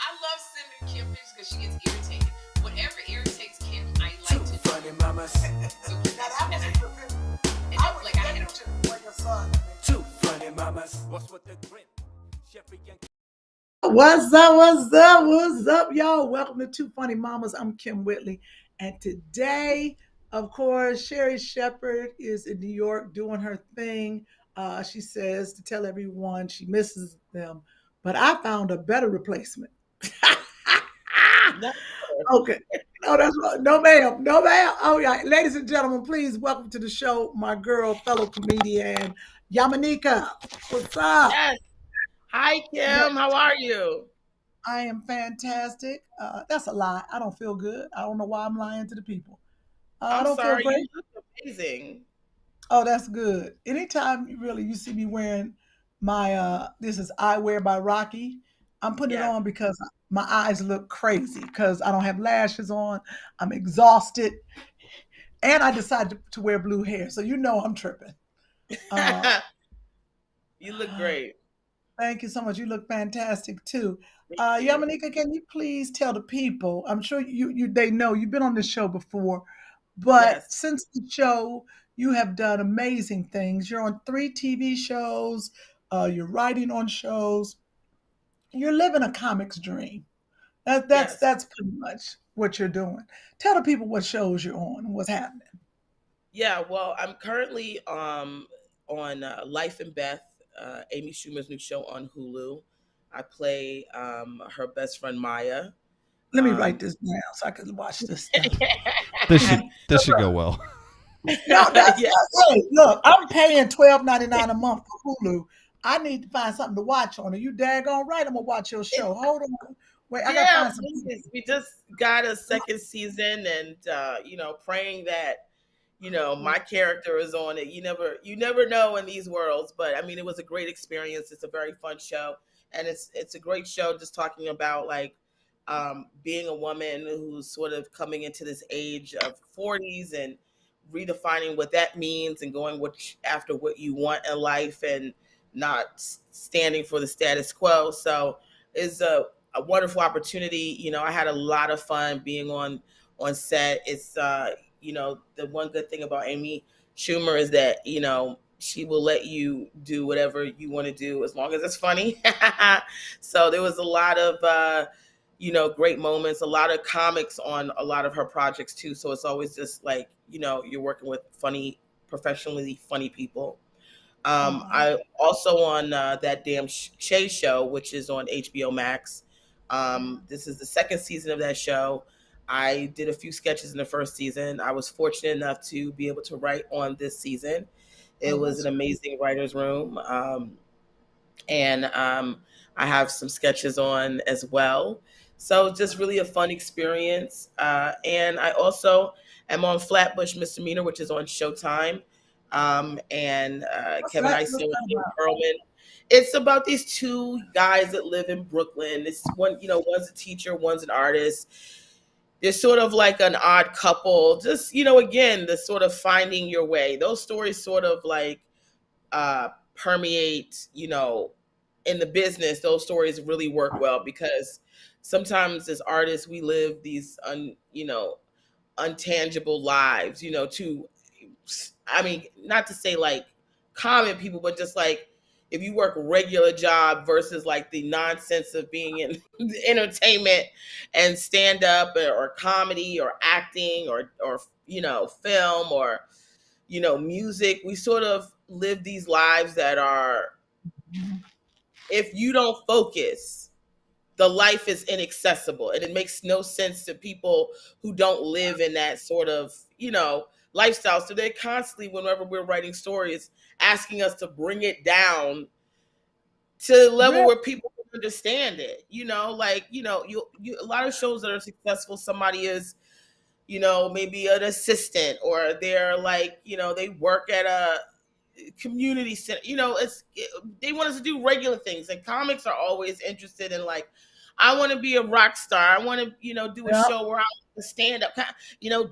I love sending Kym pictures because she gets irritated. Whatever irritates Kym, I like to do. Funny mamas. So like I had Two funny mamas. What's with the grip? Sherri and What's up? What's up? What's up, y'all? Welcome to Two Funny Mamas. I'm Kym Whitley. And today, of course, Sherri Shepherd is in New York doing her thing. She says to tell everyone she misses them. But I found a better replacement. No. Okay. No, that's right. No, ma'am. No, ma'am. All right. Ladies and gentlemen, please welcome to the show my girl, fellow comedian, Yamaneika. What's up? Yes. Hi, Kym. How are you? I am fantastic. That's a lie. I don't feel good. I don't know why I'm lying to the people. I I'm don't feel sorry. great. You look amazing. Oh, that's good. Anytime you see me wearing my this is Eyewear by Rocky, I'm putting it Yeah. on because my eyes look crazy because I don't have lashes on. I'm exhausted, and I decided to wear blue hair, so I'm tripping. Uh, You look great. Thank you so much. You look fantastic too. Thank you. Yamanika, can you please tell the people? I'm sure they know you've been on this show before, but Yes. since the show, you have done amazing things. You're on 3 TV shows. You're writing on shows. You're living a comic's dream. Yes. That's pretty much what you're doing. Tell the people what shows you're on and what's happening. Yeah. Well, I'm currently on Life and Beth, Amy Schumer's new show on Hulu. I play her best friend Maya. Let me write Um, this down so I can watch this stuff. This should go well. No, yeah. hey, look, I'm paying $12.99 a month for Hulu. I need to find something to watch on it. You daggone right, I'm gonna watch your show. Hold on. Wait, I gotta Yeah, find some. please. We just got a second season, and praying that my character is on it. You never know in these worlds, but I mean, it was a great experience. It's a very fun show, and it's a great show. Just talking about like being a woman who's sort of coming into this age of 40s and redefining what that means and going after what you want in life and not standing for the status quo. So it's a wonderful opportunity. I had a lot of fun being on set. It's the one good thing about Amy Schumer is that she will let you do whatever you want to do as long as it's funny. So there was a lot of great moments, a lot of comics on a lot of her projects too. So it's always just like, you're working with professionally funny people. I also on that damn Shay show, which is on HBO Max. This is the second season of that show. I did a few sketches in the first season. I was fortunate enough to be able to write on this season. It was an amazing writer's room. And I have some sketches on as well. So just really a fun experience. And I also am on Flatbush Misdemeanor, which is on Showtime. And Kevin What's Isom that and about? Perlman. It's about these two guys that live in Brooklyn. It's one's a teacher, one's an artist. They're sort of like an odd couple. Just, again, the sort of finding your way. Those stories sort of like permeate, in the business. Those stories really work well because sometimes as artists we live these untangible lives, I mean, not to say like common people, but just like if you work regular job versus like the nonsense of being in entertainment and stand up or comedy or acting or film or music, we sort of live these lives that are, if you don't focus, the life is inaccessible and it makes no sense to people who don't live in that sort of lifestyle. So they're constantly, whenever we're writing stories, asking us to bring it down to the level where people can understand it. You a lot of shows that are successful, somebody is maybe an assistant, or they're like they work at a community center. They want us to do regular things, and comics are always interested in like, I want to be a rock star. I want to do a Yeah. show where I stand up,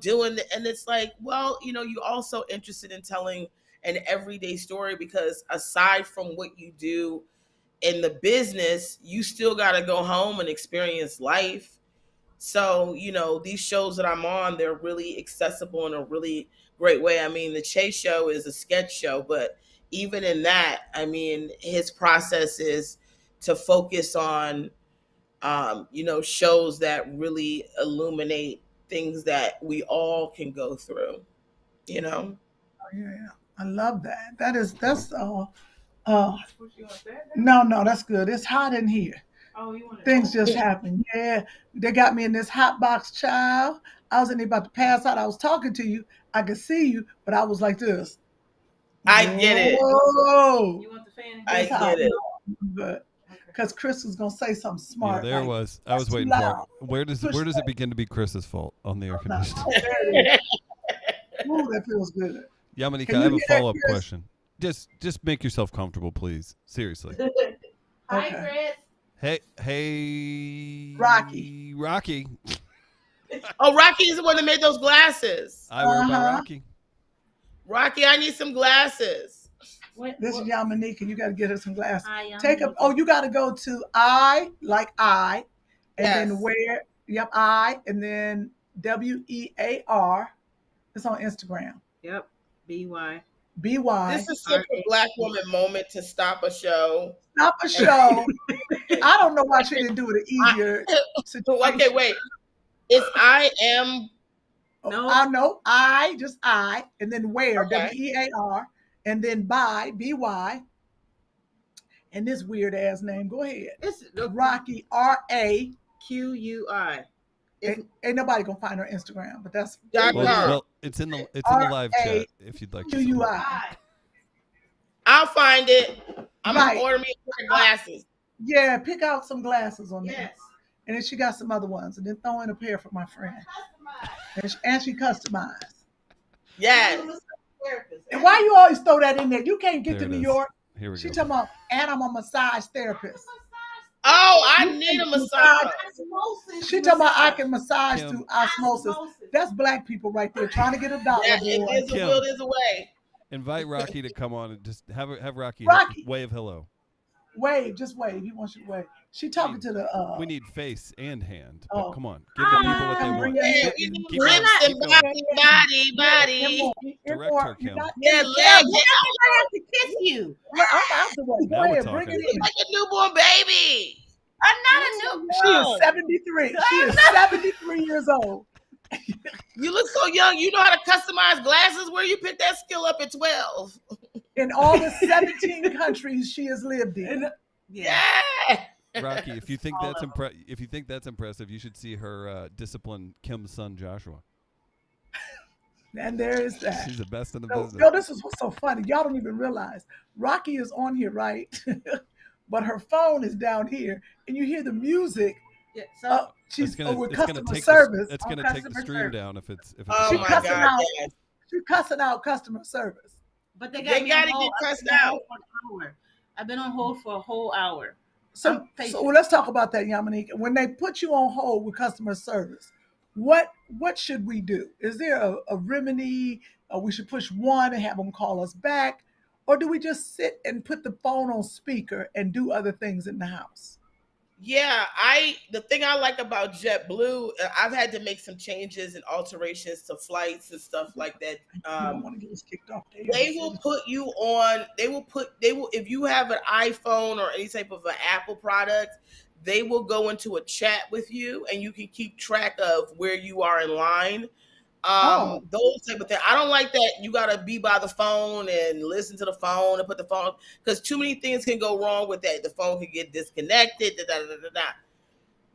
doing and it's like, well, you're also interested in telling an everyday story, because aside from what you do in the business, you still got to go home and experience life. So, these shows that I'm on, they're really accessible in a really great way. I mean, the Chase show is a sketch show, but even in that, I mean, his process is to focus on, shows that really illuminate things that we all can go through, you know? Yeah, I love that. That's no, that's good. It's hot in here. Oh, you want to Things just happen. Yeah, they got me in this hot box, child. I was in there about to pass out. I was talking to you. I could see you, but I was like this. I get it. Whoa. You want the fan? I It's hot, get it. but because Chris was gonna say something Yeah, smart. there like, was. I was "That's too waiting for loud." it. Where does it begin to be Chris's fault on the air conditioning? There it is. Ooh, that feels good. Yamaneika, Can I you have a hear that, follow-up Chris? question. Just make yourself comfortable, please. Seriously. Hi, Okay. Chris. Hey, Rocky. Rocky. Oh, Rocky is the one that made those glasses. Eyewear by Uh-huh. Rocky. Rocky, I need some glasses. This is Yamaneika. You got to get her some glasses. Hi, Take up. Oh, you got to go to I, and then Yes. where? Yep, I, and then WEAR. It's on Instagram. Yep. BY. BY. This is such a Black woman moment to stop a show. Stop a show. I don't know why she didn't do it easier. situation. Okay, wait. It's I am. No. I know. Just I, and then where? Okay. WEAR, and then by BY, and this weird ass name. Go ahead. It's Rocky RA. QUI. Ain't nobody gonna find her Instagram, but that's Dot com. Well, it's in the live chat if you'd like to. see it. QUI. I'll find it. I'm Right. gonna order me a pair of glasses. Yeah, pick out some glasses on there. Yes. And then she got some other ones, and then throw in a pair for my friend. And she customized. Yes. And why you always throw that in there? You can't get There to it New is. York. Here we She go. talking about, and I'm a massage therapist. Oh, I need a massage. She talking about I can massage Kym. through osmosis. That's Black people right there trying to get a dollar. Yeah, boy. if there's a Kym. will, there's a way. Invite Rocky to come on and just have Rocky, Rocky. wave hello. Wave, just wave. He wants you to wave. She talking to the. We need face and hand. Oh. But come on, give the people what they Bring want. your Yeah, hand. we need Keep lips going, and keep body, going. body. Direct her, You're Kym. not- Yeah, legs. I have to kiss you. I'm out the way. Go Now we're ahead, bring talking. it in. Like a newborn baby. I'm not a new She is 73. She is 73 years old. You look so young. You know how to customize glasses. Where you pick that skill up at 12? In all the 17 countries she has lived in. Yeah. Yeah. Rocky, if you think All that's of impressive, you should see her discipline Kym's son Joshua. And there is that. She's the best in the No, business. no, this is what's so funny. Y'all don't even realize Rocky is on here, right? But her phone is down here, and you hear the music. Yeah. So She's with it's gonna customer take service. it's On gonna take the customer stream service. down if it's Oh She my cussing God. out. yes. She's cussing out customer service. but they They me gotta on hold. get cussed I've been on out. hold for an hour. I've been on hold for a whole hour. So, I'm patient. so let's talk about that, Yamaneika. When they put you on hold with customer service, what should we do? Is there a remedy? We should push one and have them call us back, or do we just sit and put the phone on speaker and do other things in the house? Yeah, the thing I like about JetBlue, I've had to make some changes and alterations to flights and stuff like that. You don't want to get us kicked off. They will put you on. They will if you have an iPhone or any type of an Apple product, they will go into a chat with you, and you can keep track of where you are in line. Those type of things. I don't like that you gotta be by the phone and listen to the phone and put the phone, because too many things can go wrong with that. The phone can get disconnected.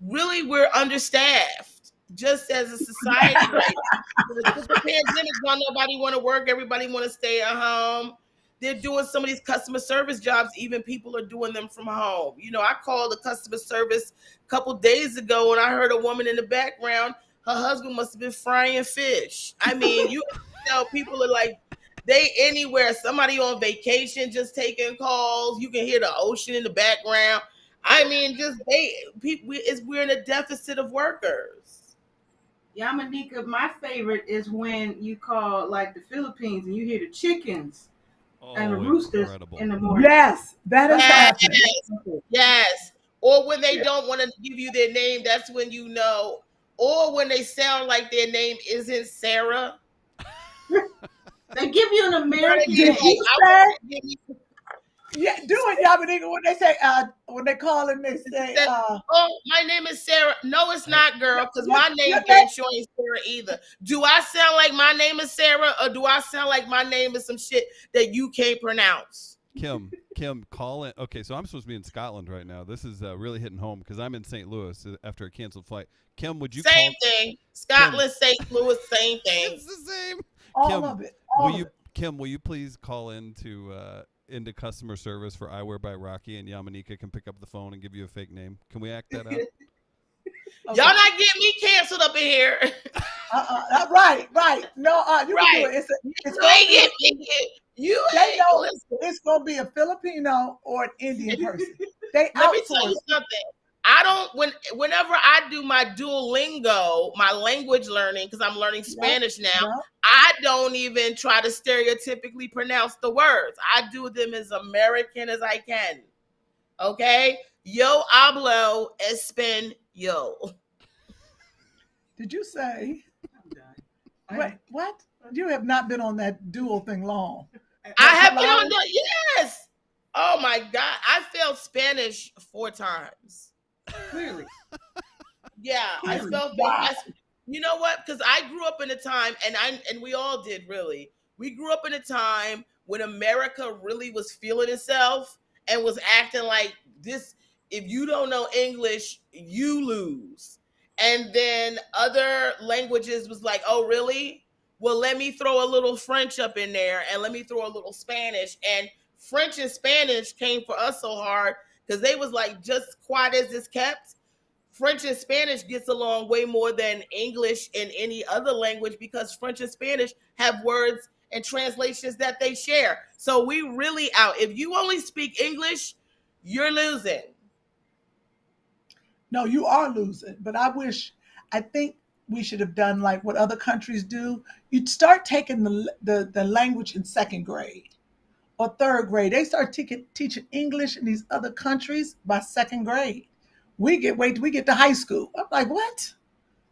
Really, we're understaffed just as a society right now. With the pandemic, don't nobody want to work. Everybody want to stay at home. They're doing some of these customer service jobs. Even people are doing them from home. I called the customer service a couple days ago, and I heard a woman in the background. Her husband must have been frying fish. I mean, you know, people are like, they anywhere. Somebody on vacation just taking calls. You can hear the ocean in the background. I mean, we're in a deficit of workers. Yamaneika, my favorite is when you call like the Philippines and you hear the chickens and Oh, roosters incredible. in the morning. Yes, that is Yes. happening. Yes. Or when they don't want to give you their name, that's when you know. Or when they sound like their name isn't Sarah. They give you an You know what I American mean? Did name. you Like, I say? want to give you Yeah, do it, Yamaneika. When they say, when they call and they say, that, oh, my name is Sarah. No, it's not, girl, because my name your damn sure ain't Sarah either. Do I sound like my name is Sarah, or do I sound like my name is some shit that you can't pronounce? Kym, call in. Okay, so I'm supposed to be in Scotland right now. This is really hitting home because I'm in St. Louis after a canceled flight. Kym, would you Same call? thing. Scotland, St. Louis, same thing. It's the same. all Kym, of it. All will of you, it. Kym, will you please call into customer service for Eyewear by Rocky, and Yamaneika can pick up the phone and give you a fake name? Can we act that out? Okay. Y'all not getting me canceled up in here. Right. No, you Right. can do it. It's You gonna ain't be, getting me. You they ain't. know Listen, it's gonna be a Filipino or an Indian person. They let me tell outsource. you something. I don't whenever I do my Duolingo, my language learning, because I'm learning Spanish now, Yeah. I don't even try to stereotypically pronounce the words. I do them as American as I can. Okay? Yo hablo español. Did you say? I'm done. Wait, what? You have not been on that dual thing long. I have been on the yes. Oh my God. I failed Spanish 4 times. Clearly. Yeah, I Clearly. felt Wow. you know what? Because I grew up in a time, and we all did really. We grew up in a time when America really was feeling itself and was acting like this. If you don't know English, you lose. And then other languages was like, oh, really? Well, let me throw a little French up in there, and let me throw a little Spanish. And French and Spanish came for us so hard because they was like just quiet as it's kept. French and Spanish gets along way more than English and any other language because French and Spanish have words and translations that they share. So we really out. If you only speak English, you're losing. No, you are losing. But I think we should have done like what other countries do. You'd start taking the language in second grade or third grade. They start teaching English in these other countries by second grade. We get to high school. I'm like, what?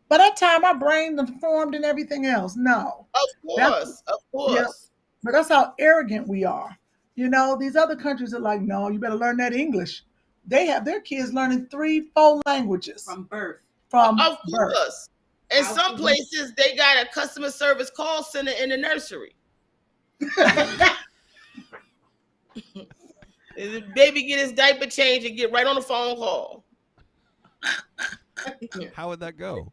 By that time, my brain was formed and everything else. No, Of that's yeah. course. But that's how arrogant we are. These other countries are like, no, you better learn that English. They have their kids learning 3, 4 languages From birth. from Of birth. course. In How some to- places, they got a customer service call center in the nursery. The baby get his diaper changed and get right on the phone call. How would that go?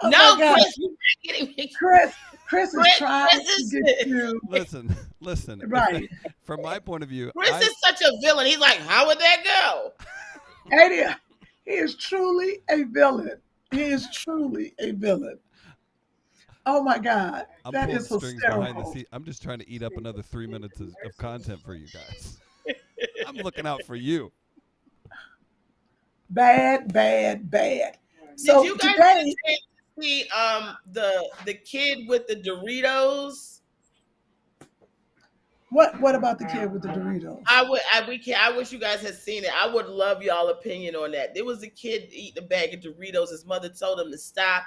Oh No, my God. Chris, you're not getting me. Chris is Chris trying is- to get you Listen. right. From my point of view, Chris is such a villain. He's like, how would that go? Hey, he is truly a villain. He is truly a villain. Oh my God, I'm that pulling is strings behind the hysterical. scene. I'm just trying to eat up another 3 minutes of content for you guys. I'm looking out for you. Bad. So Did you guys today, see the kid with the Doritos? what about the kid with the Doritos? I wish you guys had seen it. I would love y'all opinion on that. There was a kid eating a bag of Doritos. His mother told him to stop.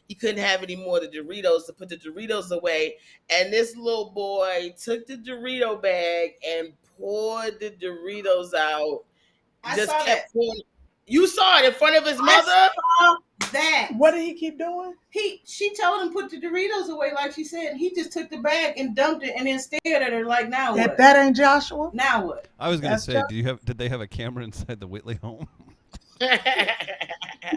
He couldn't have any more of the Doritos, to put the Doritos away. And this little boy took the Dorito bag and poured the Doritos out. I saw that. pouring. You saw it in front of his mother? I saw that. What did he keep doing? She told him put the Doritos away, like she said. He just took the bag and dumped it, and then stared at her like, "Now If what? that ain't Joshua, Now what?" I was gonna That's say, just- did they have a camera inside the Whitley home?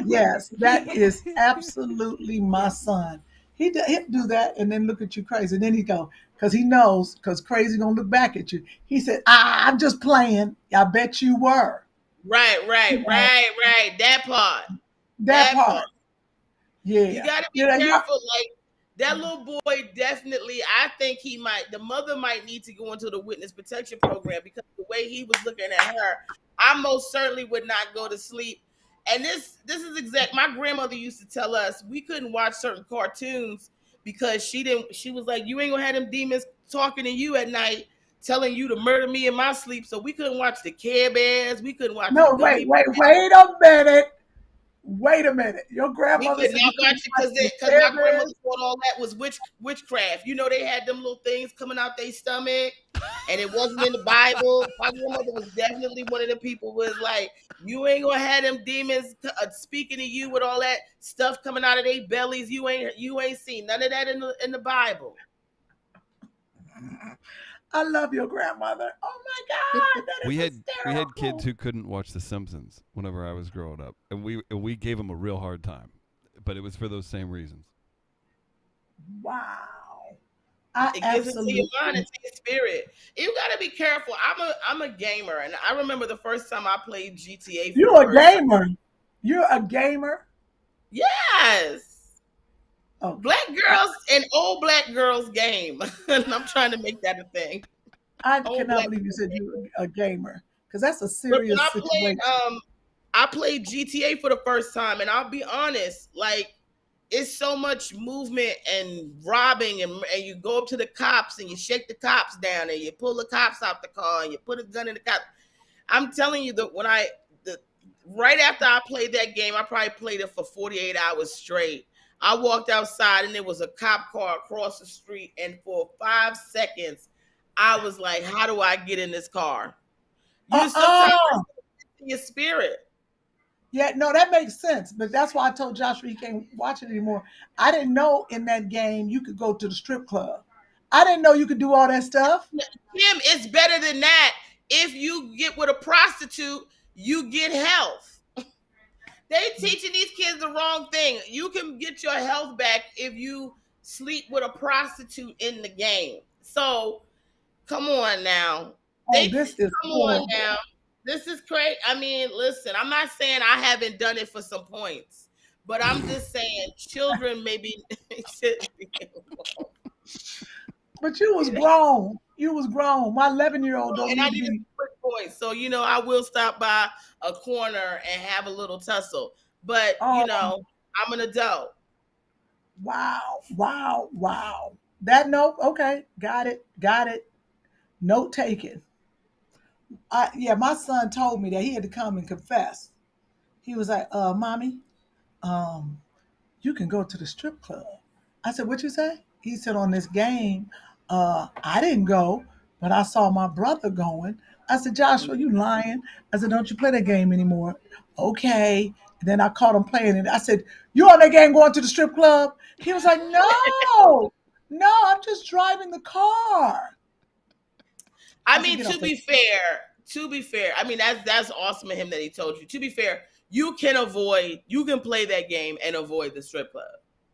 yes, that is absolutely my son. He'd do that and then look at you crazy. And then he go, because he knows, because crazy gonna look back at you. He said, I'm just playing. I bet you were. Right. That part. That part. Yeah. You gotta be Yeah, careful. Like that little boy definitely, I think the mother might need to go into the witness protection program because the way he was looking at her, I most certainly would not go to sleep. And this is exact. My grandmother used to tell us we couldn't watch certain cartoons because she was like, you ain't gonna have them demons talking to you at night. telling you to murder me in my sleep, so we couldn't watch the Care Bears, we couldn't watch the No, Gummy wait Bears. a minute. Wait a minute. Your We grandmother could said not you couldn't watch it watch the because Care my grandmother Bears? thought all that was witchcraft. You know, they had them little things coming out their stomach, and it wasn't in the Bible. My grandmother was definitely one of the people who was like, you ain't gonna have them demons speaking to you with all that stuff coming out of their bellies. You ain't seen none of that in the Bible. I love your grandmother. Oh my God, that is We had hysterical. kids who couldn't watch The Simpsons whenever I was growing up, and we gave them a real hard time, but it was for those same reasons. Wow. It gives it to your mind and to your spirit. You gotta be careful. I'm a gamer, and I remember the first time I played GTA. You're a gamer. You're a gamer. Yes. Oh, Black girls and old black girls game. And I'm trying to make that a thing. I Old cannot black believe you said you're a gamer, because that's a But when serious situation. I played GTA for the first time, and I'll be honest, like, it's so much movement and robbing, and you go up to the cops and you shake the cops down and you pull the cops out the car and you put a gun in the cop. I'm telling you that right after I played that game, I probably played it for 48 hours straight. I walked outside and there was a cop car across the street, and for 5 seconds, I was like, how do I get in this car? Sometimes it's in your spirit. Yeah, no, that makes sense. But that's why I told Joshua he can't watch it anymore. I didn't know in that game you could go to the strip club. I didn't know you could do all that stuff. Kym, it's better than that. If you get with a prostitute, you get health. They teaching these kids the wrong thing. You can get your health back if you sleep with a prostitute in the game. So come on now. This is come horrible. on now. This is crazy. I mean, listen, I'm not saying I haven't done it for some points, but I'm just saying children maybe shouldn't be involved. But you was grown. You was grown. My 11-year-old don't And I need need to a be. quick voice. So, I will stop by a corner and have a little tussle. But, Oh. I'm an adult. Wow. That note, okay, got it. Note taken. My son told me that he had to come and confess. He was like, mommy, you can go to the strip club. I said, what you say? He said, on this game, I didn't go, but I saw my brother going. I said, Joshua, you lying. I said, don't you play that game anymore? Okay. And then I caught him playing it. I said, you on that game going to the strip club? He was like, no, I'm just driving the car. I mean, to be fair, I mean, that's awesome of him that he told you. To be fair, you can play that game and avoid the strip club.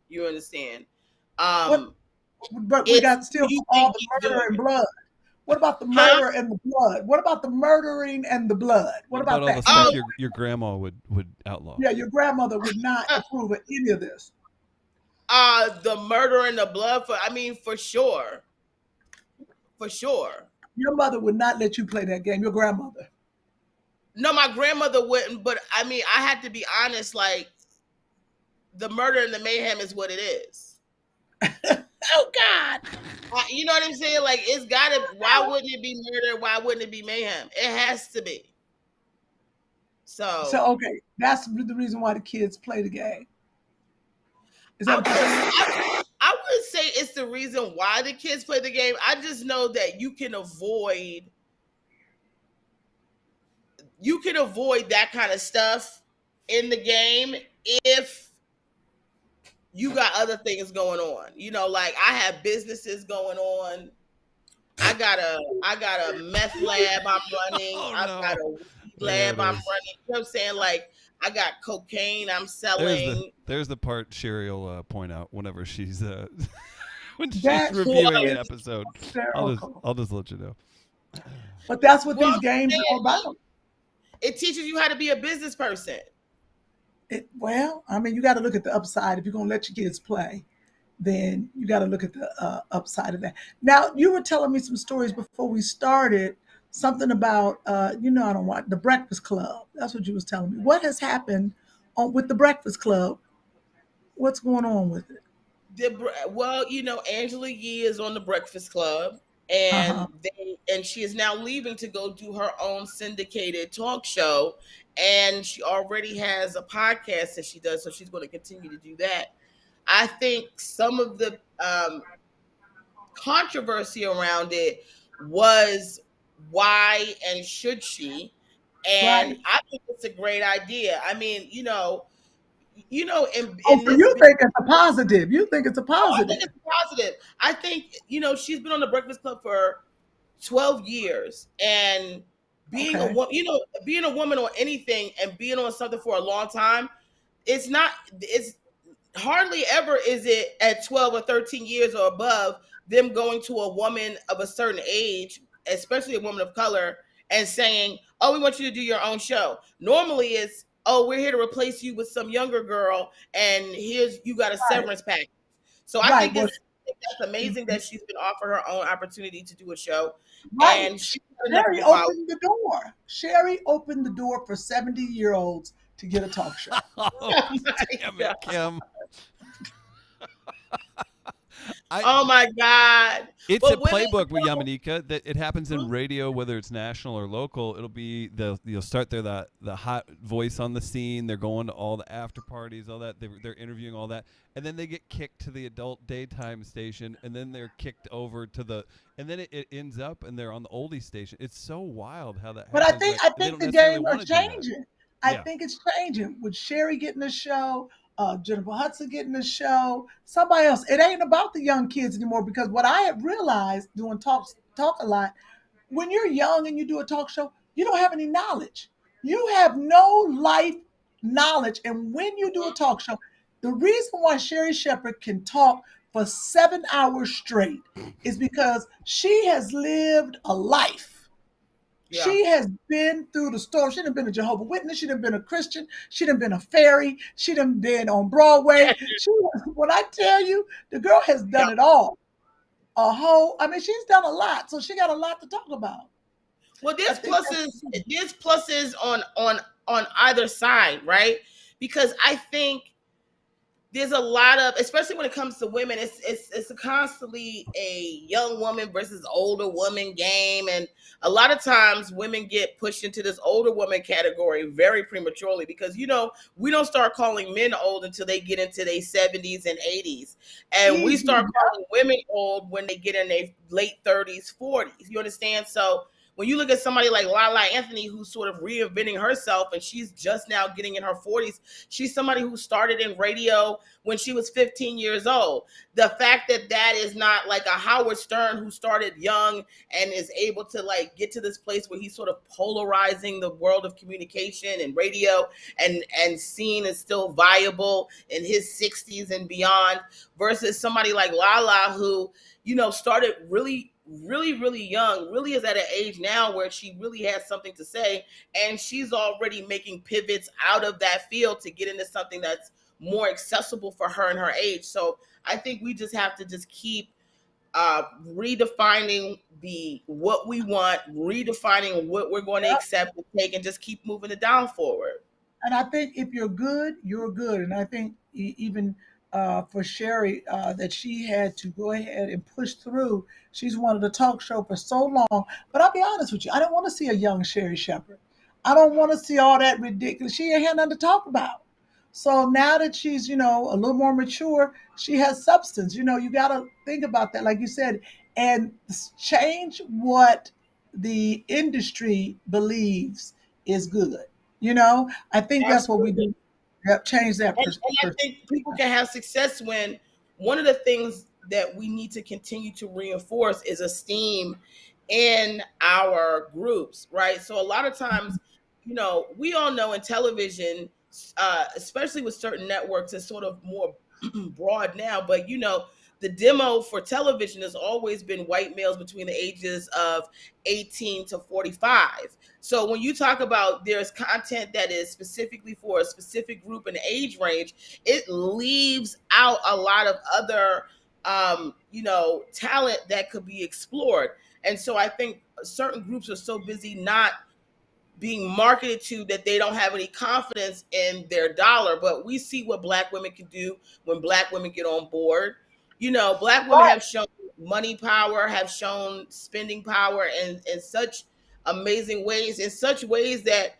You understand? But we got still all the murder and blood. What about the murder and the blood? What about the murdering and the blood? What about all that? the stuff your grandma would outlaw? Yeah, your grandmother would not approve of any of this. The murder and the blood, for sure. For sure. Your mother would not let you play that game. Your grandmother. No, my grandmother wouldn't, but I had to be honest, like, the murder and the mayhem is what it is. Oh, God. You know what I'm saying? Like, why wouldn't it be murder? Why wouldn't it be mayhem? It has to be. So okay, that's the reason why the kids play the game. Is that I wouldn't say it's the reason why the kids play the game. I just know that you can avoid that kind of stuff in the game if you got other things going on. Like, I have businesses going on. I got a meth lab I'm running. I've got a weed lab I'm running. You know what I'm saying? Like, I got cocaine I'm selling. There's the part Sherri will point out whenever she's when she's That's reviewing an episode. I'll just let you know. But that's what these games are about. It teaches you how to be a business person. You got to look at the upside. If you're going to let your kids play, then you got to look at the upside of that. Now, you were telling me some stories before we started, something about, I don't watch The Breakfast Club. That's what you was telling me. What has happened with The Breakfast Club? What's going on with it? Angela Yee is on The Breakfast Club. and Uh-huh. she is now leaving to go do her own syndicated talk show, and she already has a podcast that she does, so she's going to continue to do that. I think some of the controversy around it was why and should she, and Right. I think it's a great idea. I mean, Oh, in so this you think it's a positive. You think it's a I think positive. it's positive. I think, she's been on the Breakfast Club for 12 years, and being a Okay. woman, being a woman on anything and being on something for a long time, it's hardly ever is it at 12 or 13 years or above them going to a woman of a certain age, especially a woman of color, and saying, "Oh, we want you to do your own show." Normally it's, "Oh, we're here to replace you with some younger girl, and here's you got a Right. severance package." So Right. Well, I think that's amazing that she's been offered her own opportunity to do a show, right. and she's got enough of Sherri a following. opened the door. Sherri opened the door for 70-year-olds to get a talk show. Oh, Oh my damn it, god! Kym. I Oh my god! It's a But women, playbook with Yamaneika that it happens in radio, whether it's national or local. It'll be you'll start there the hot voice on the scene. They're going to all the after parties, all that. They're interviewing all that, and then they get kicked to the adult daytime station, and then they're kicked over to and then it ends up and they're on the oldie station. It's so wild how that But happens. Like, I they think don't the necessarily game are want to do that. changing. I Yeah. think it's changing with Sherri getting a show, Jennifer Hudson getting a show, somebody else. It ain't about the young kids anymore because what I have realized doing talk a lot, when you're young and you do a talk show, you don't have any knowledge. You have no life knowledge. And when you do a talk show, the reason why Sherri Shepherd can talk for 7 hours straight is because she has lived a life. yeah. She has been through the storm. She done been a Jehovah Witness. She done been a Christian. She done been a fairy. She done been on Broadway. When I tell you, the girl has done it all. I mean, she's done a lot. So she got a lot to talk about. Well, I think that's there's pluses on either side, right? Because I think there's a lot of, especially when it comes to women, it's a constantly a young woman versus older woman game, and a lot of times women get pushed into this older woman category very prematurely because we don't start calling men old until they get into their 70s and 80s, and we easy. start calling women old when they get in their late 30s, 40s. You understand? So when you look at somebody like Lala Anthony, who's sort of reinventing herself and she's just now getting in her 40s, she's somebody who started in radio when she was 15 years old. The fact that is not like a Howard Stern who started young and is able to like get to this place where he's sort of polarizing the world of communication and radio, and scene is still viable in his 60s and beyond, versus somebody like Lala who, started really young, really is at an age now where she really has something to say, and she's already making pivots out of that field to get into something that's more accessible for her and her age. So I think we just have to just keep redefining what we want, redefining what we're going to accept and take, and just keep moving it down forward. And I think if you're good, you're good. And I think even for Sherri, that she had to go ahead and push through. She's wanted a talk show for so long. But I'll be honest with you, I don't want to see a young Sherri Shepherd. I don't want to see all that ridiculous. She ain't had nothing to talk about. So now that she's, a little more mature, she has substance. You got to think about that, like you said, and change what the industry believes is good. I think that's what we Absolutely. do. Yep, change that And I think people can have success when one of the things that we need to continue to reinforce is esteem in our groups, right? So a lot of times, we all know in television, especially with certain networks, it's sort of more broad now, but the demo for television has always been white males between the ages of 18 to 45. So when you talk about there's content that is specifically for a specific group and age range, it leaves out a lot of other, talent that could be explored. And so I think certain groups are so busy not being marketed to that they don't have any confidence in their dollar. But we see what Black women can do when Black women get on board. Black women Right. have shown money power, have shown spending power in such amazing ways, in such ways that,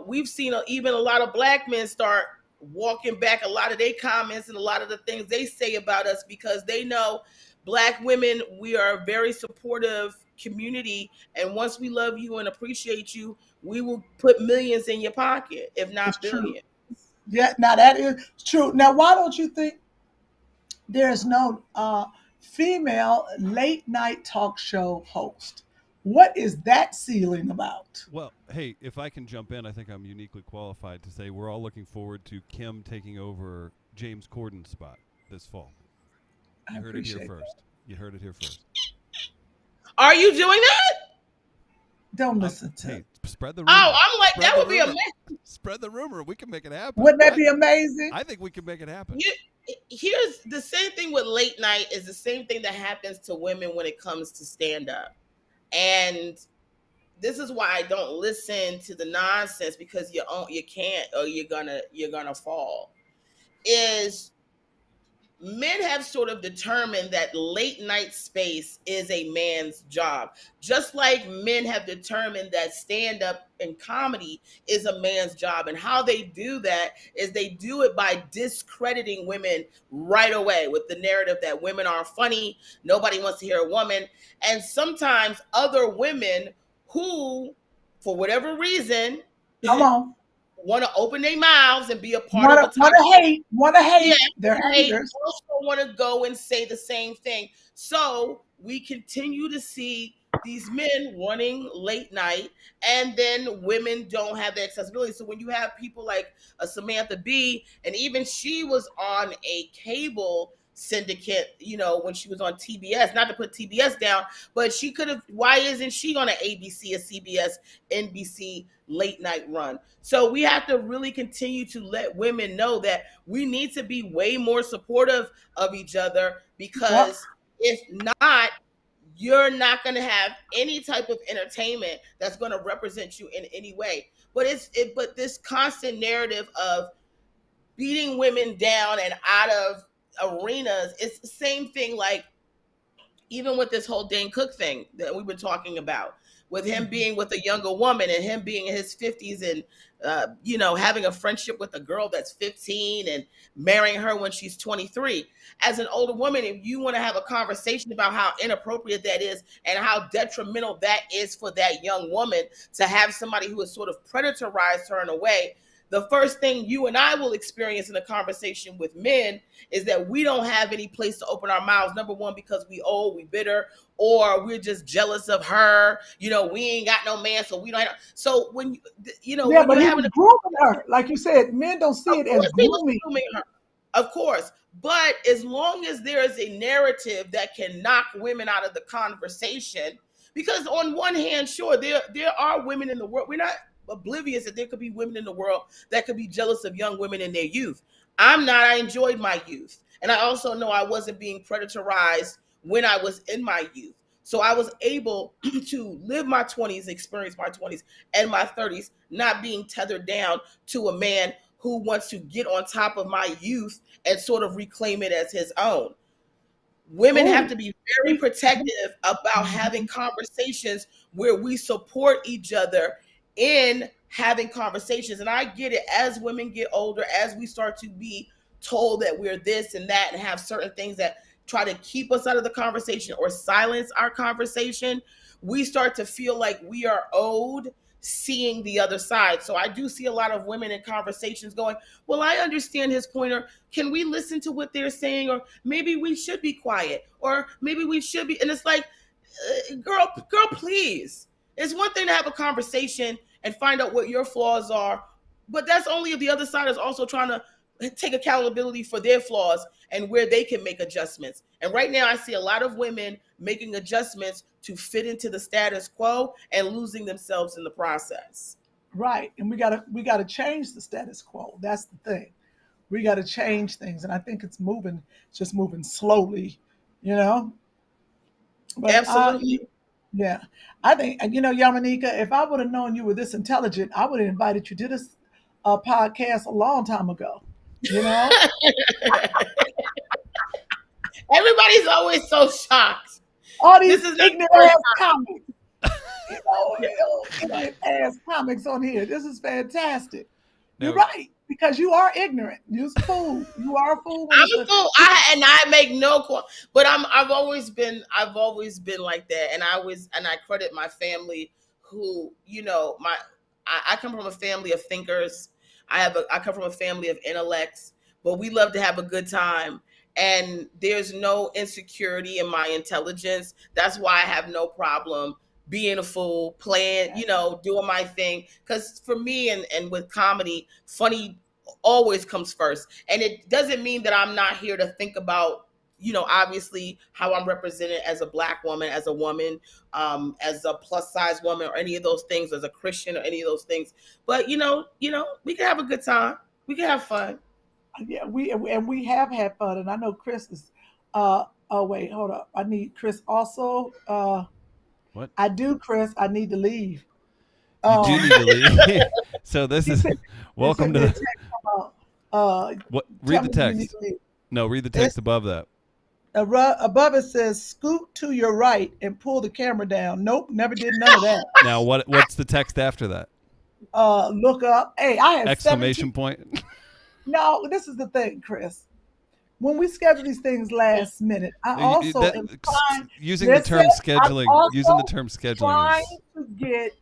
we've seen even a lot of black men start walking back a lot of their comments and a lot of the things they say about us, because they know black women, we are a very supportive community. And once we love you and appreciate you, we will put millions in your pocket, if not It's true. billions. Yeah, now that is true. Now, why don't you think there's no female late night talk show host? What is that ceiling about? Well, hey, if I can jump in, I think I'm uniquely qualified to say we're all looking forward to Kym taking over James Corden's spot this fall. You heard it here first. You heard it here first. Are you doing that? Don't listen to Hey, it. spread the rumor. Oh, I'm like, Spread that the would be rumor. amazing. Spread the rumor. We can make it happen. Wouldn't that be amazing? I think we can make it happen. Here's the same thing with late night is the same thing that happens to women when it comes to stand up. And this is why I don't listen to the nonsense, because you can't, or you're gonna fall. Is men have sort of determined that late night space is a man's job, just like men have determined that stand up and comedy is a man's job. And how they do that is they do it by discrediting women right away with the narrative that women are funny, nobody wants to hear a woman. And sometimes other women who, for whatever reason, Come on. want to open their mouths and be a part of the Want to hate. Yeah, they're they haters. also want to go and say the same thing. So we continue to see these men running late night, and then women don't have the accessibility. So when you have people like Samantha Bee, and even she was on a cable syndicate, when she was on TBS, not to put TBS down, but she could have, why isn't she on an ABC, a CBS, NBC late night run? So we have to really continue to let women know that we need to be way more supportive of each other, because if not, you're not going to have any type of entertainment that's going to represent you in any way. But but this constant narrative of beating women down and out of arenas, it's the same thing, like even with this whole Dane Cook thing that we've been talking about, with him being with a younger woman and him being in his 50s and having a friendship with a girl that's 15 and marrying her when she's 23. As an older woman, if you want to have a conversation about how inappropriate that is and how detrimental that is for that young woman to have somebody who has sort of predatorized her in a way, the first thing you and I will experience in a conversation with men is that we don't have any place to open our mouths. Number one, because we bitter, or we're just jealous of her. We ain't got no man, so we don't have. So when yeah, but he was grooming her, like you said, men don't see it as grooming her. Of course, but as long as there is a narrative that can knock women out of the conversation, because on one hand, sure, there are women in the world. We're not oblivious that there could be women in the world that could be jealous of young women in their youth. I'm not. I enjoyed my youth. And I also know I wasn't being predatorized when I was in my youth. So I was able to live my 20s, experience my 20s and my 30s, not being tethered down to a man who wants to get on top of my youth and sort of reclaim it as his own. Women have to be very protective about having conversations where we support each other in having conversations. And I get it, as women get older, as we start to be told that we're this and that and have certain things that try to keep us out of the conversation or silence our conversation, we start to feel like we are owed seeing the other side. So I do see a lot of women in conversations going, well, I understand his point, or can we listen to what they're saying, or maybe we should be quiet, or maybe we should be. And it's like, girl, please. It's one thing to have a conversation and find out what your flaws are, but that's only if the other side is also trying to take accountability for their flaws and where they can make adjustments. And right now I see a lot of women making adjustments to fit into the status quo and losing themselves in the process. Right. And we gotta change the status quo. That's the thing. We gotta change things. And I think it's just moving slowly, But, absolutely. Yeah. I think, Yamaneika, if I would have known you were this intelligent, I would have invited you to this podcast a long time ago. Everybody's always so shocked. All these This is not ignorant the first ass time. comics. Ignorant ass comics on here. This is fantastic. You're Now, right, because you are ignorant. You're a fool. You are a fool. When I'm it's a fool. I make no but I've always been like that, and I credit my family who, I come from a family of thinkers. I come from a family of intellects, but we love to have a good time. And there's no insecurity in my intelligence. That's why I have no problem being a fool, playing, doing my thing. Because for me and with comedy, funny always comes first. And it doesn't mean that I'm not here to think about, obviously how I'm represented as a Black woman, as a woman, as a plus size woman, or any of those things, as a Christian, or any of those things. But we can have a good time. We can have fun. Yeah, we have had fun, and I know Chris is. Oh wait, hold up. I need Chris also. what? I do, Chris. I need to leave. You do need to leave. So this is welcome to. What? Read the text. No, read the text above that. Above it says, "Scoot to your right and pull the camera down." Nope, never did none of that. Now what's the text after that? Look up. Hey, I have Exclamation point. No, this is the thing, Chris. When we schedule these things last minute, I also am trying. Using the term scheduling. Using the term scheduling. Trying to get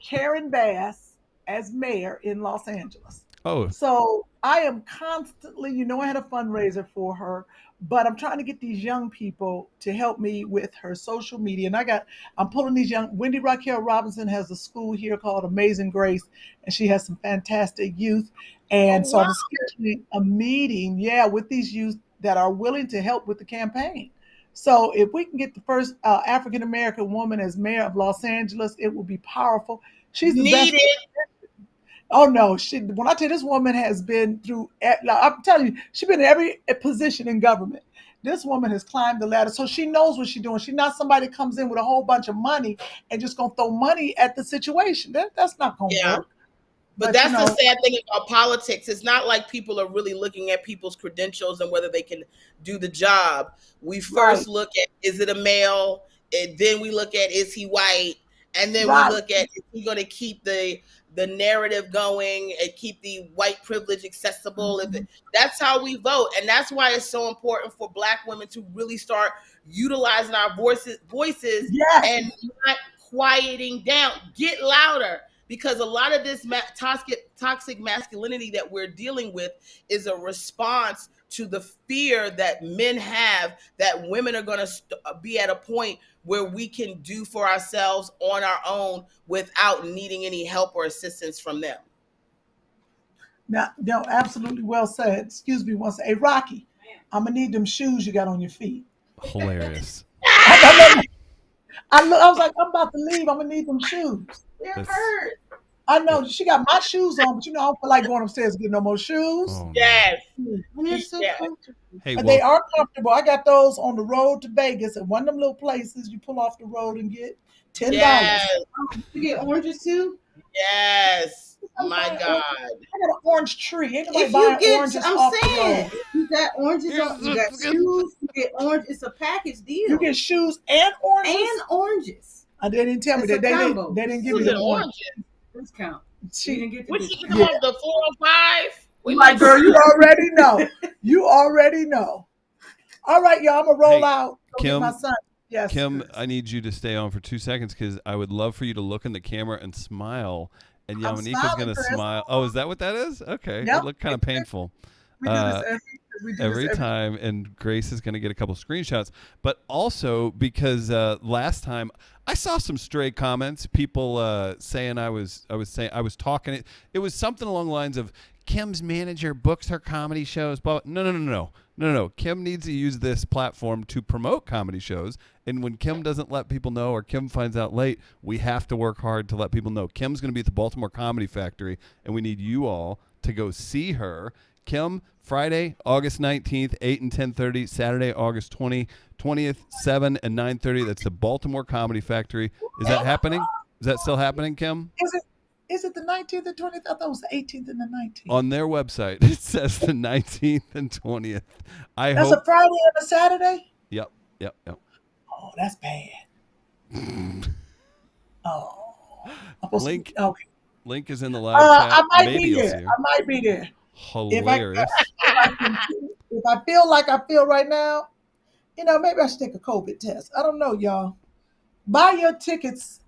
Karen Bass as mayor in Los Angeles. Oh. So I am constantly, I had a fundraiser for her, but I'm trying to get these young people to help me with her social media. And I'm pulling these Wendy Raquel Robinson has a school here called Amazing Grace, and she has some fantastic youth. And so I'm scheduling a meeting, with these youth that are willing to help with the campaign. So if we can get the first African-American woman as mayor of Los Angeles, it will be powerful. She's the best. Oh no, when I tell you, this woman has been through, I'm telling you, she's been in every position in government. This woman has climbed the ladder, so she knows what she's doing. She's not somebody that comes in with a whole bunch of money and just gonna throw money at the situation. That's not gonna work. But that's the sad thing about politics. It's not like people are really looking at people's credentials and whether they can do the job. We first look at, is it a male? And then we look at, is he white? And then we look at, is he going to keep the narrative going and keep the white privilege accessible? Mm-hmm. That's how we vote. And that's why it's so important for Black women to really start utilizing our voices and not quieting down. Get louder. Because a lot of this toxic masculinity that we're dealing with is a response to the fear that men have that women are going to be at a point where we can do for ourselves on our own without needing any help or assistance from them. Now, no, absolutely well said. Excuse me once. Hey, Rocky, I'm going to need them shoes you got on your feet. Hilarious. I was like, I'm about to leave. I'm going to need them shoes. They're hurt. I know she got my shoes on, but I don't feel like going upstairs to get no more shoes. Oh, yes. And they're so comfortable. Hey, they are comfortable. I got those on the road to Vegas at one of them little places you pull off the road and get $10. Yes. You get oranges too? Yes. My God. I got an orange tree. Ain't nobody buying oranges off the road. You got oranges on, you got shoes, you get orange. It's a package deal. You get shoes and oranges? And oranges. They didn't tell me that. They didn't give me the oranges. Discount. She didn't get the Which you come off the 405? My girl, you already know. You already know. All right, y'all. I'm gonna roll out. Kym, my son. Yes, Kym, Chris. I need you to stay on for 2 seconds because I would love for you to look in the camera and smile. And Yamaneika's gonna smile. Oh, is that what that is? Okay, yep. It looked kind of painful. We do this every time, and Grace is going to get a couple screenshots. But also because last time I saw some stray comments, people saying I was talking. It was something along the lines of Kym's manager books her comedy shows. But no. Kym needs to use this platform to promote comedy shows. And when Kym doesn't let people know, or Kym finds out late, we have to work hard to let people know. Kym's going to be at the Baltimore Comedy Factory, and we need you all to go see her. Kym, Friday, August 19th, 8 and 10:30. Saturday, August 20th, 7 and 9:30. That's the Baltimore Comedy Factory. Is that happening? Is that still happening, Kym? Is it the 19th and 20th? I thought it was the 18th and the 19th. On their website, it says the 19th and 20th. That's a Friday and a Saturday? Yep. Oh, that's bad. Oh. Link. Okay. Link is in the live chat. I might Maybe be you'll there. see her. I might be there. Hilarious. If I feel like I feel right now, maybe I should take a COVID test. I don't know, y'all. Buy your tickets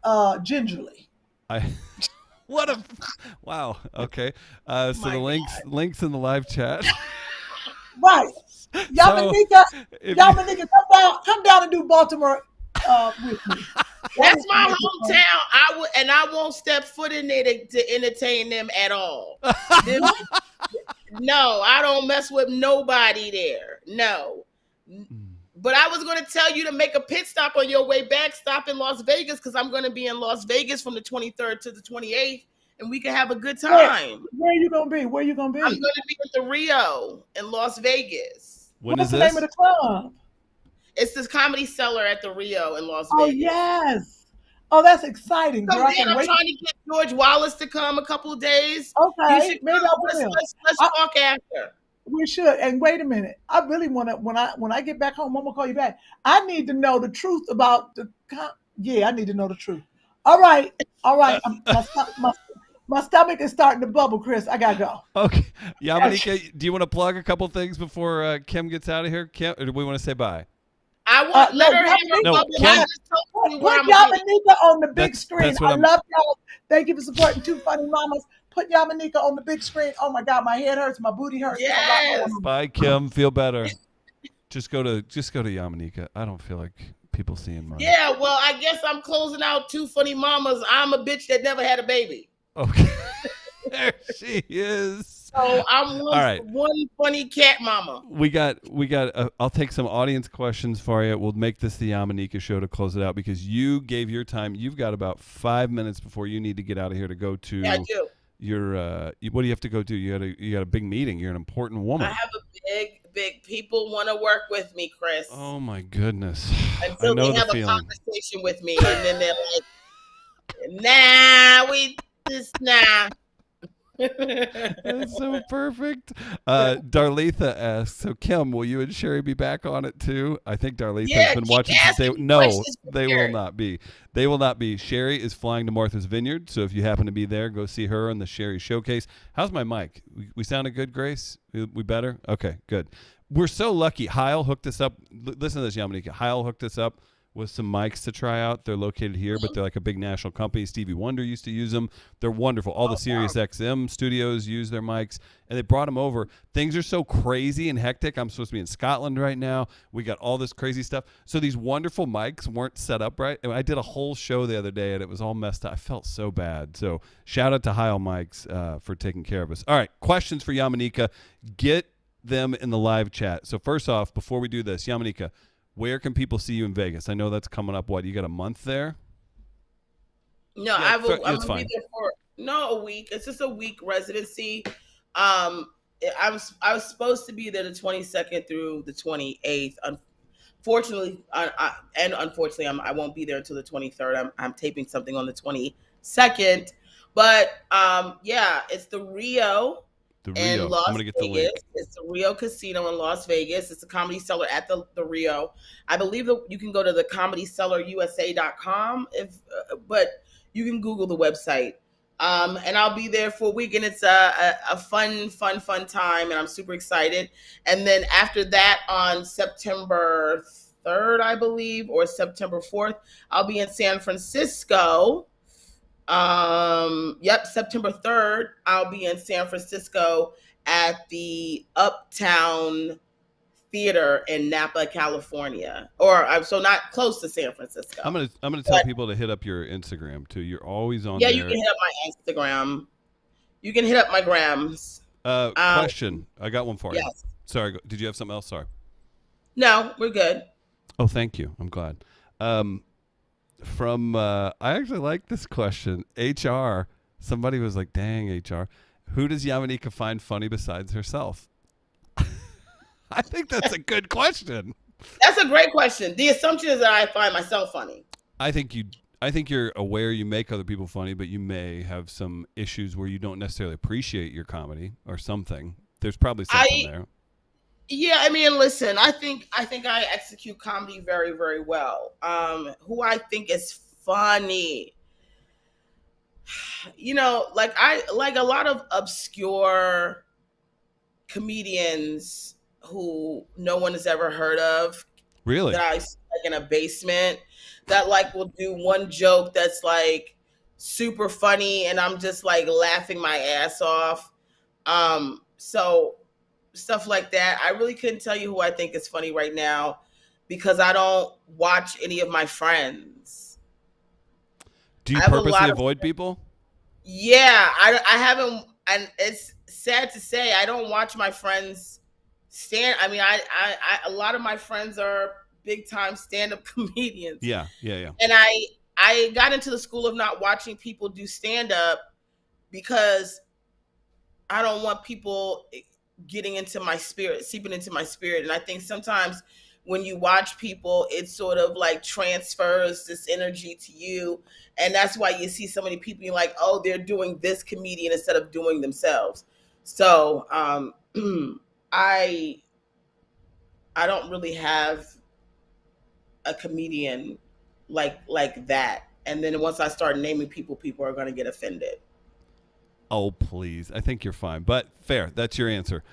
gingerly. Wow. Okay. So the links in the live chat. Right. Yamaneika, come down and do Baltimore with me. That's my hometown. I won't step foot in there to entertain them at all. No, I don't mess with nobody there. No. But I was going to tell you to make a pit stop on your way back. Stop in Las Vegas because I'm going to be in Las Vegas from the 23rd to the 28th, and we can have a good time. Where are you going to be? I'm going to be at the Rio in Las Vegas. What's the name of the club? It's this Comedy Cellar at the Rio in Las Vegas. Oh, yes. Oh, that's exciting. So I'm trying to get George Wallace to come a couple of days. Okay, maybe I will. Let's talk after. We should. And wait a minute. I really want to. When I get back home, I'm gonna call you back. I need to know the truth about the. I need to know the truth. All right. My stomach is starting to bubble, Chris. I gotta go. Okay, Yamaneika, do you want to plug a couple things before Kym gets out of here? Kym, or do we want to say bye? I want let her have her bubble. Put Yamaneika on the big screen. I love y'all. Thank you for supporting Two Funny Mamas. Put Yamaneika on the big screen. Oh my God, my head hurts, my booty hurts. Yes. Bye, Kym. Feel better. Just go to Yamaneika. I don't feel like people seeing mine. Yeah, well, I guess I'm closing out Two Funny Mamas. I'm a bitch that never had a baby. Okay. There she is. So I'm one funny cat mama. We got. I'll take some audience questions for you. We'll make this the Yamaneika show to close it out because you gave your time. You've got about 5 minutes before you need to get out of here to go to. Yeah, I do. Your what do you have to go do? You got a big meeting. You're an important woman. I have a big people want to work with me, Chris. Oh my goodness! Until they have a conversation with me, and then they're like, "Nah, nah." That's so perfect. Darletha asks, so Kym, will you and Sherri be back on it too? I think Darletha has been watching since No, they will not be. They will not be. Sherri is flying to Martha's Vineyard, so if you happen to be there, go see her on the Sherri Showcase. How's my mic? We sounded good, Grace? We better? Okay, good. We're so lucky. Heil hooked us up. Listen to this, Yamaneika. Heil hooked us up with some mics to try out. They're located here, but they're like a big national company. Stevie Wonder used to use them. They're wonderful. All the Sirius XM studios use their mics, and they brought them over. Things are so crazy and hectic. I'm supposed to be in Scotland right now. We got all this crazy stuff. So these wonderful mics weren't set up right. And I did a whole show the other day, and it was all messed up. I felt so bad. So shout out to Heil Mics for taking care of us. All right, questions for Yamaneika. Get them in the live chat. So first off, before we do this, Yamaneika, where can people see you in Vegas? I know that's coming up. What, you got a month there? No, I'm gonna be there for a week. It's just a week residency. I was supposed to be there the 22nd through the 28th. Unfortunately, I won't be there until the 23rd. I'm taping something on the 22nd. But it's the Rio. In Las Vegas. It's the Rio Casino in Las Vegas. It's a Comedy Cellar at the Rio. I believe that you can go to the comedycellarusa.com but you can Google the website. And I'll be there for a week, and it's a fun time, and I'm super excited. And then after that, on September 3rd, I believe, or September 4th, I'll be in San Francisco. September 3rd, I'll be in San Francisco at the Uptown Theater in Napa, California. So not close to San Francisco. I'm gonna tell people to hit up your Instagram too. You're always on there. Yeah, you can hit up my Instagram. You can hit up my grams. Question. I got one for you. Yes. Sorry, did you have something else? Sorry. No, we're good. Oh, thank you. I'm glad. I actually like this question. HR. Somebody was like, dang, HR. Who does Yamaneika find funny besides herself? I think that's a good question. That's a great question. The assumption is that I find myself funny. I think I think you're aware you make other people funny, but you may have some issues where you don't necessarily appreciate your comedy or something. There's probably something there. Yeah, I mean, listen, I think I execute comedy very, very well. Who I think is funny, like I like a lot of obscure comedians who no one has ever heard of. Really? That I see, like in a basement, that like will do one joke that's like super funny, and I'm just like laughing my ass off. So stuff like that. I really couldn't tell you who I think is funny right now because I don't watch any of my friends. Do you purposely avoid people? Yeah, I haven't, and it's sad to say I don't watch my friends stand. I mean, I a lot of my friends are big time stand-up comedians. Yeah. And I got into the school of not watching people do stand-up because I don't want people getting into my spirit, seeping into my spirit. And I think sometimes when you watch people, it sort of like transfers this energy to you. And that's why you see so many people, you're like, oh, they're doing this comedian instead of doing themselves. So I don't really have a comedian like that. And then once I start naming people, people are going to get offended. Oh, please. I think you're fine. But fair. That's your answer.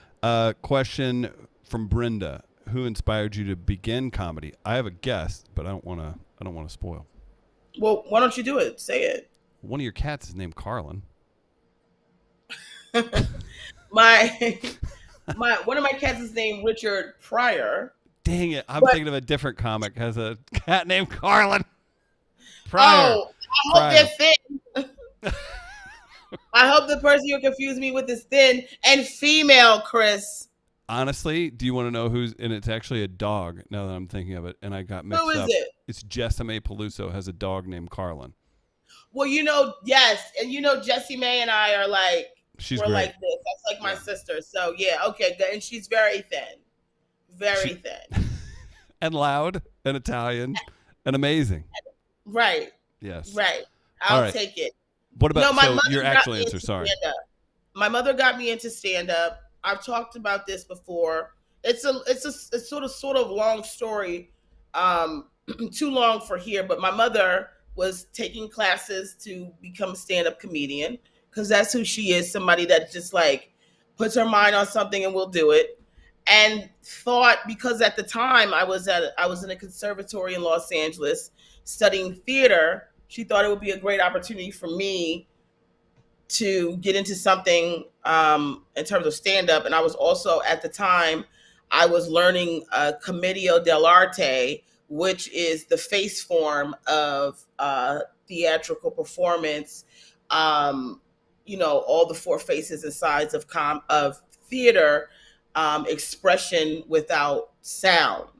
Question from Brenda. Who inspired you to begin comedy? I have a guess, but I don't want to spoil. Well, why don't you do it? Say it. One of your cats is named Carlin. One of my cats is named Richard Pryor. Dang it. I'm thinking of a different comic has a cat named Carlin. Pryor. Oh, I hope they're thin. I hope the person you confused me with is thin and female, Chris. Honestly, do you want to know who's... And it's actually a dog, now that I'm thinking of it, and I got mixed up. Who is it? It's Jessime Peluso has a dog named Carlin. Well, yes. And Jessie Mae and I are like... She's we're great. Like this. That's like my sister. So, yeah, okay, good. And she's very thin. Very thin. And loud and Italian and amazing. Right. Yes. Right. I'll take it. What about your got actual me answer? into Sorry. stand-up. My mother got me into stand-up. I've talked about this before. It's a sort of long story, too long for here. But my mother was taking classes to become a stand-up comedian because that's who she is. Somebody that just like puts her mind on something and will do it. And thought, because at the time I was in a conservatory in Los Angeles studying theater, she thought it would be a great opportunity for me to get into something in terms of stand-up. And I was also, at the time, I was learning commedia dell'arte, which is the face form of theatrical performance. All the four faces and sides of theater, expression without sound.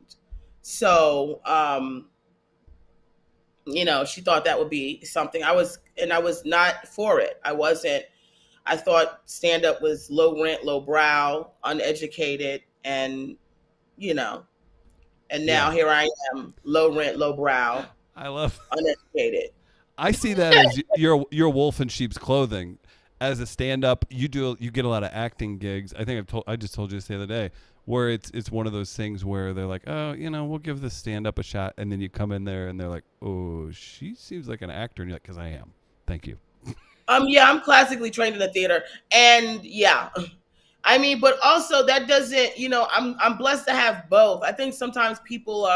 So, she thought that would be something. I was not for it. I thought stand-up was low rent, low brow, uneducated, and now here I am, low rent, low brow. I love uneducated. I see that as you're a wolf in sheep's clothing. As a stand-up, you get a lot of acting gigs. I think I just told you this the other day, where it's one of those things where they're like, oh, we'll give this stand-up a shot, and then you come in there and they're like, oh, she seems like an actor, and you're like, because I am. Thank you. Yeah, I'm classically trained in the theater, and yeah, I mean, but also that doesn't, I'm blessed to have both. I think sometimes people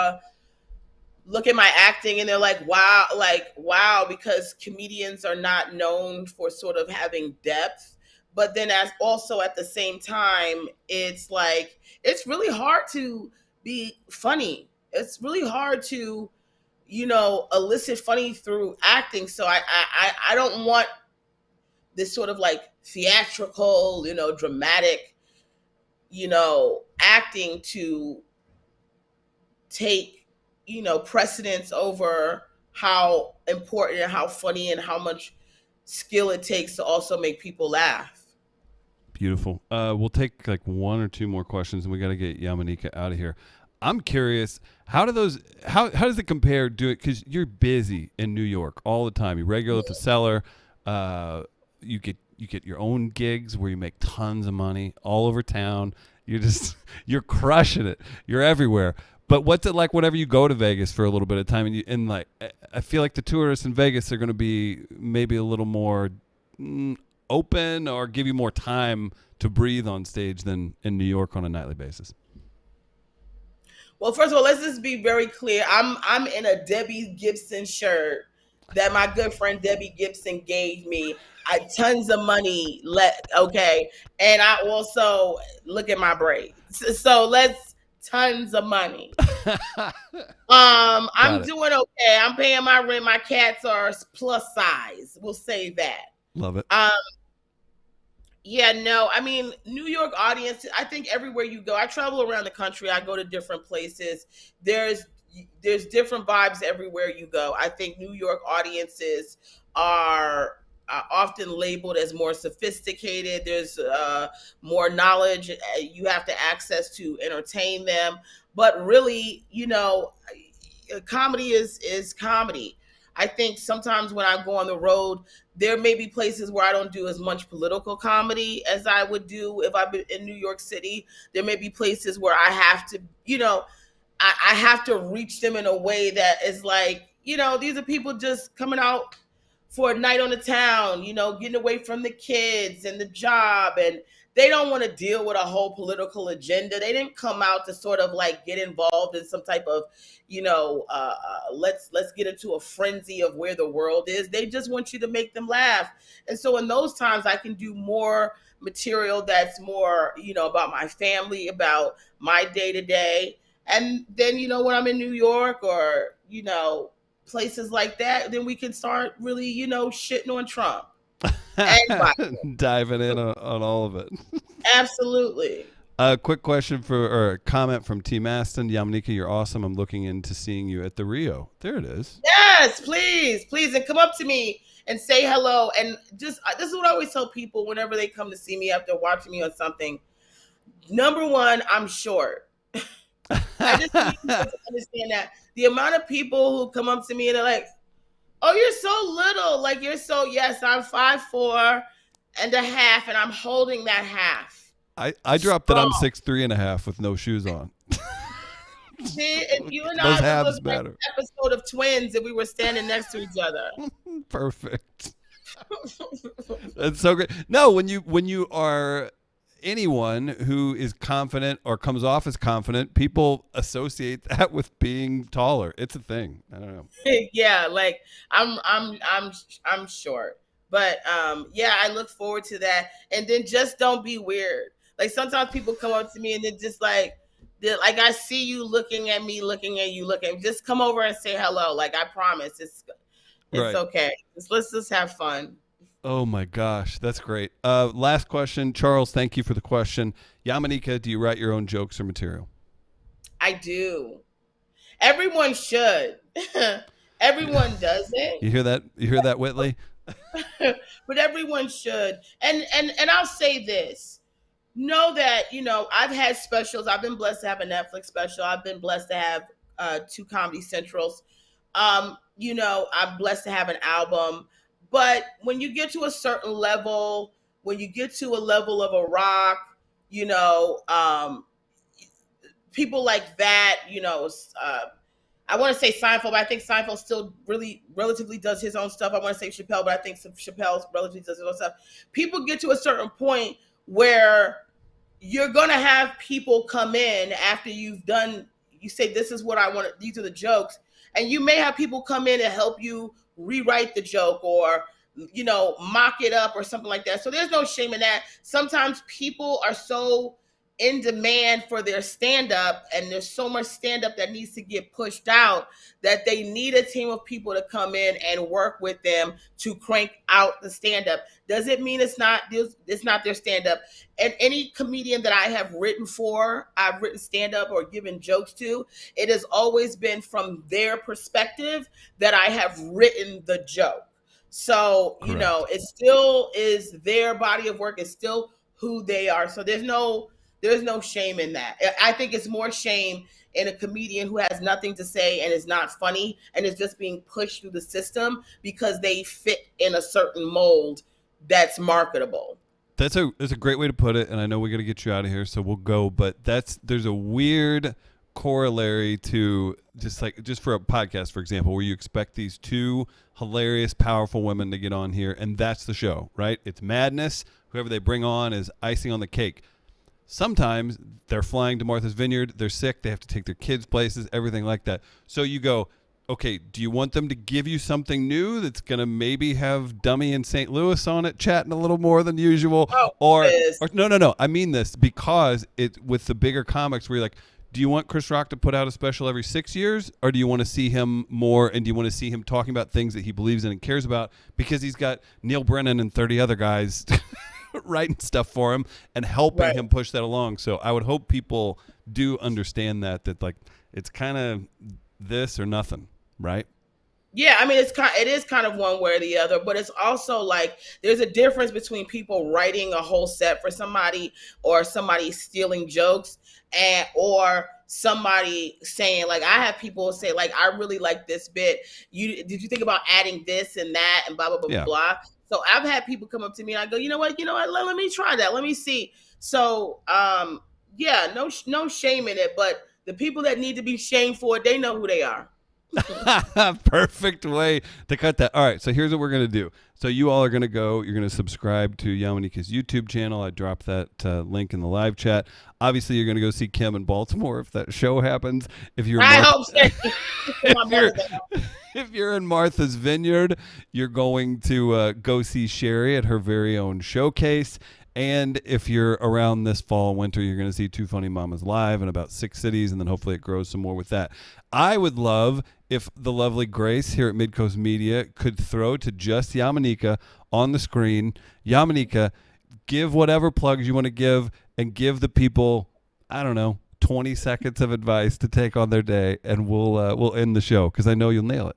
look at my acting and they're like, wow, because comedians are not known for sort of having depth. But then also at the same time, it's like, it's really hard to be funny. It's really hard to, elicit funny through acting. So I don't want this sort of like theatrical, dramatic, acting to take, precedence over how important and how funny and how much skill it takes to also make people laugh. Beautiful. We'll take like one or two more questions, and we got to get Yamaneika out of here. I'm curious, how does it compare? Because you're busy in New York all the time. You're regular at the Cellar. You get your own gigs where you make tons of money all over town. You're crushing it. You're everywhere. But what's it like whenever you go to Vegas for a little bit of time? And like, I feel like the tourists in Vegas are going to be maybe a little more open or give you more time to breathe on stage than in New York on a nightly basis. Well, first of all, let's just be very clear. I'm in a Debbie Gibson shirt that my good friend Debbie Gibson gave me. Tons of money okay. And I also look at my braids. So let's tons of money. I'm doing okay. I'm paying my rent. My cats are plus size. We'll say that. Love it. Yeah, no, I mean, New York audience, I think everywhere you go, I travel around the country, I go to different places. There's different vibes everywhere you go. I think New York audiences are often labeled as more sophisticated. There's more knowledge you have to access to entertain them. But really, comedy is comedy. I think sometimes when I go on the road, there may be places where I don't do as much political comedy as I would do if I've been in New York City. There may be places where I have to, I have to reach them in a way that is like, these are people just coming out for a night on the town, getting away from the kids and the job, and they don't want to deal with a whole political agenda. They didn't come out to sort of like get involved in some type of, let's get into a frenzy of where the world is. They just want you to make them laugh. And so in those times, I can do more material that's more, about my family, about my day to day. And then, when I'm in New York or, places like that, then we can start really, shitting on Trump. Diving in on all of it. Absolutely. A quick question or a comment from T. Maston. Yamaneika, you're awesome. I'm looking into seeing you at the Rio. There it is. Yes, please. And come up to me and say hello. And just, this is what I always tell people whenever they come to see me after watching me on something. Number one, I'm short. I just need you to understand that. The amount of people who come up to me and they're like, oh, you're so little. Like, yes, I'm 5'4" and a half, and I'm holding that half. I dropped that I'm 6'3.5" with no shoes on. See, and you and Those I halves would look like matter. an episode of Twins if we were standing next to each other. Perfect. That's so great. No, when you are anyone who is confident or comes off as confident, people associate that with being taller. It's a thing. I don't know. Yeah, like I'm short. But yeah, I look forward to that. And then just don't be weird. Like sometimes people come up to me and they're just like I see you looking at me, looking at you, just come over and say hello. Like I promise it's right. Okay. Let's just have fun. Oh my gosh, that's great. Last question. Charles, thank you for the question. Yamaneika, do you write your own jokes or material? I do. Everyone should. Everyone does it. You hear that? You hear that, Whitley? But everyone should. And I'll say this. Know that, I've had specials. I've been blessed to have a Netflix special. I've been blessed to have 2 Comedy Centrals. I'm blessed to have an album. But when you get to a certain level, when you get to a level of a rock, people like that, I want to say Seinfeld, but I think Seinfeld still really relatively does his own stuff. I want to say Chappelle, but I think Chappelle relatively does his own stuff. People get to a certain point where you're going to have people come in after you say, this is what I want, these are the jokes. And you may have people come in and help you rewrite the joke or, mock it up or something like that. So there's no shame in that. Sometimes people are so in demand for their stand-up and there's so much stand-up that needs to get pushed out that they need a team of people to come in and work with them to crank out the stand-up. Does it mean it's not their stand-up? And any comedian that I have written for, I've written stand-up or given jokes to, it has always been from their perspective that I have written the joke. So, Correct. It still is their body of work. It's still who they are. So there's no There's no shame in that. I think it's more shame in a comedian who has nothing to say and is not funny and is just being pushed through the system because they fit in a certain mold that's marketable. That's a great way to put it, and I know we got to get you out of here, so we'll go. But there's a weird corollary to just for a podcast, for example, where you expect these two hilarious, powerful women to get on here, and that's the show, right? It's madness. Whoever they bring on is icing on the cake. Sometimes they're flying to Martha's Vineyard, they're sick, they have to take their kids places, everything like that. So you go, okay, do you want them to give you something new that's going to maybe have Dummy in St. Louis on it chatting a little more than usual? Or no. I mean this because with the bigger comics where you're like, do you want Chris Rock to put out a special every 6 years? Or do you want to see him more and do you want to see him talking about things that he believes in and cares about because he's got Neil Brennan and 30 other guys writing stuff for him and helping him push that along. So I would hope people do understand that like it's kind of this or nothing, right? Yeah, I mean, it is kind of one way or the other, but it's also like there's a difference between people writing a whole set for somebody or somebody stealing jokes or somebody saying, like, I have people say, like, I really like this bit. Did you think about adding this and that and blah, blah, blah, blah. So I've had people come up to me and I go, you know what, let me try that. Let me see. So, no shame in it, but the people that need to be shamed for it, they know who they are. Perfect way to cut that. All right, so here's what we're going to do. So you all are going to go, you're going to subscribe to Yamaneika's YouTube channel. I dropped that link in the live chat. Obviously, you're going to go see Kym in Baltimore if that show happens. If you're if you're in Martha's Vineyard, you're going to go see Sherri at her very own showcase. And if you're around this fall, winter, you're going to see Two Funny Mamas live in about 6 cities, and then hopefully it grows some more with that. I would love if the lovely Grace here at Midcoast Media could throw to just Yamaneika on the screen. Yamaneika, give whatever plugs you want to give and give the people, I don't know, 20 seconds of advice to take on their day, and we'll end the show because I know you'll nail it.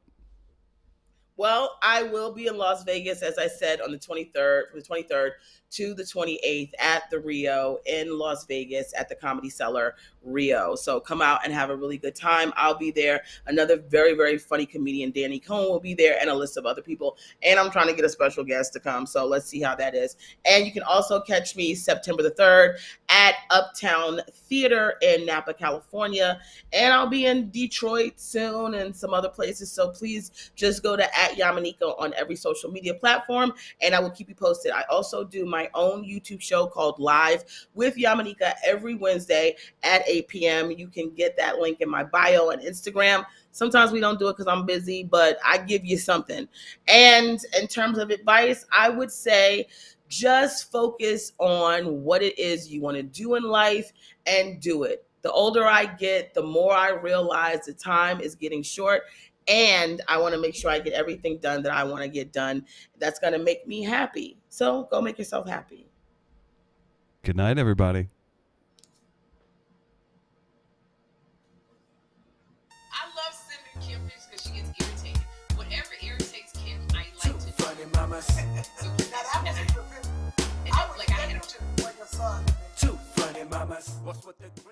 Well, I will be in Las Vegas, as I said, on the 23rd, from the 23rd to the 28th at the Rio in Las Vegas at the Comedy Cellar Rio. So come out and have a really good time. I'll be there. Another very, very funny comedian, Danny Cohn, will be there, and a list of other people. And I'm trying to get a special guest to come. So let's see how that is. And you can also catch me September the 3rd at Uptown Theater in Napa, California. And I'll be in Detroit soon and some other places. So please just go to @Yamaneika on every social media platform, and I will keep you posted. I also do my own YouTube show called Live with Yamaneika every Wednesday at 8 p.m. You can get that link in my bio on Instagram. Sometimes we don't do it because I'm busy, but I give you something. And in terms of advice, I would say just focus on what it is you want to do in life and do it. The older I get, the more I realize the time is getting short, and I want to make sure I get everything done that I want to get done. That's going to make me happy. So go make yourself happy. Good night, everybody. I love sending Kym pics because she gets irritated. Whatever irritates Kym, I like to do. Funny mamas. So like I had a Two funny mamas. What's with the grin?